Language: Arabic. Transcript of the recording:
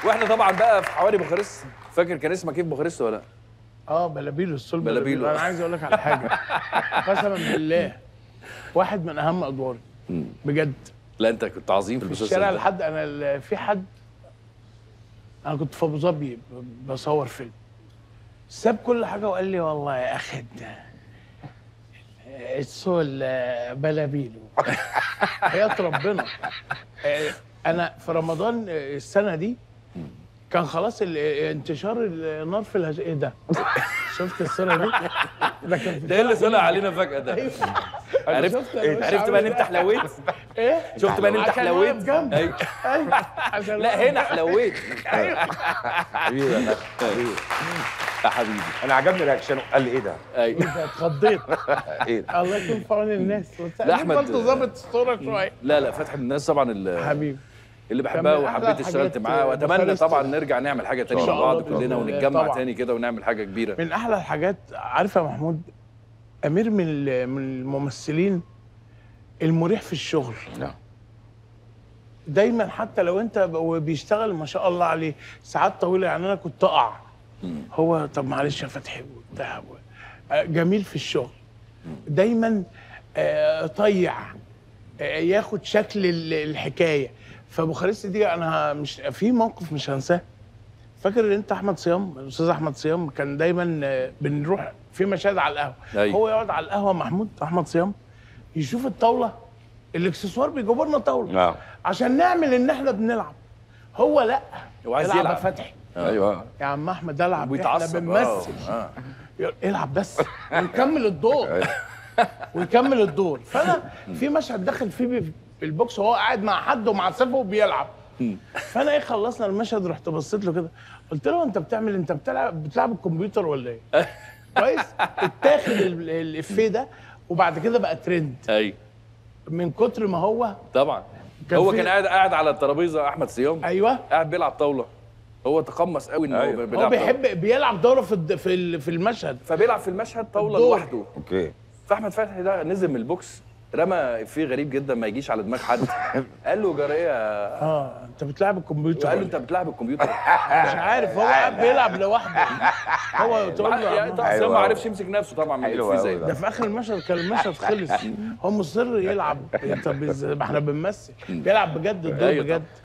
واحنا طبعا بقى في حواري بوخارست. فاكر كان اسمك ايه في بوخارست ولا لا؟ بلابيلو، الصلب بلابيلو. انا عايز اقول لك على حاجه قسما بالله، واحد من اهم ادواري بجد. لا انت كنت عظيم في في المسلسل الشارع ده. لحد في حد، انا كنت في ابو ظبي بصور فيلم، ساب كل حاجه وقال لي والله يا اخي السول بلابيلو. حياة ربنا. انا في رمضان السنه دي كان خلاص انتشار النار في ايه ده؟ شفت الصوره دي؟ ده كان ده اللي طلع علينا فجأة ده. أيوة. عرفت بقى ان انت حلويت؟ ايه؟ شفت بقى ان انت حلويت؟ ايوه ايوه. لا هنا حلويت. حبيبي يا حبيبي يا حبيبي انا عجبني رياكشنه. قال لي ايه ده؟ ايوه انت اتخضيت. ايه ده؟ الله يكون في عون الناس. لا أحمد، انت ظابط الصوره شويه. لا فتحي من الناس طبعا حبيبي اللي بحبها كان من أحلى وحبيت اشتغلت الحاجات معاه، واتمنى بوخارست. طبعا نرجع نعمل حاجه تاني إن مع شاء بعض الله بإذن كلنا الله. ونتجمع طبعاً. تاني كده ونعمل حاجه كبيره. من احلى الحاجات، عارف يا محمود، امير من الممثلين المريح في الشغل. نعم. دايما حتى لو انت بيشتغل ما شاء الله عليه ساعات طويله، يعني انا كنت اقع هو طب معلش يا فتحي وبتاع، جميل في الشغل دايما، طيع، ياخد شكل الحكايه. فبوخارست دي انا مش في موقف مش هنساه. فاكر ان انت احمد صيام، الاستاذ احمد صيام كان دايما بنروح في مشاهد على القهوه. أيوة. هو يقعد على القهوه محمود احمد صيام يشوف الطاوله، الاكسسوار بيجيبوا لنا طاوله نعم. عشان نعمل ان احنا بنلعب. هو لا، هو عايز يا يلعب. فتحي ايوه يا عم احمد العب، احنا ويتعصب. بنمثل. العب بس ويكمل الدور. ويكمل الدور. فانا في مشهد داخل فيه البوكس وهو قاعد مع حد ومع سيفه وبيلعب. فانا خلصنا المشهد، رحت بصيت له كده قلت له انت بتلعب الكمبيوتر ولا ايه؟ كويس. اتاخد الافيه ده وبعد كده بقى ترند ايوه من كتر ما هو طبعا. هو كان قاعد على الترابيزه احمد صيام. ايوه قاعد بيلعب طاوله. هو تقمص قوي انه أيوة. بيلعب هو بيحب بيلعب دوره في المشهد، فبيلعب في المشهد طاوله الدور. لوحده. اوكي. فاحمد فتحي ده نزل من البوكس، رمى افيه غريب جدا ما يجيش على دماغ حد. قال له جاريه. انت بتلعب الكمبيوتر قال له ولا انت بتلعب الكمبيوتر. مش عارف، هو قاعد بيلعب لوحده. هو تقول له يعني طبعا ما عرفش يمسك نفسه طبعا من حلو الافيه زي أوي ده. ده في اخر المشهد كان المشهد خلص، هو مصر يلعب. طب ما احنا بنمثل، بيلعب بجد الدور أيوة بجد.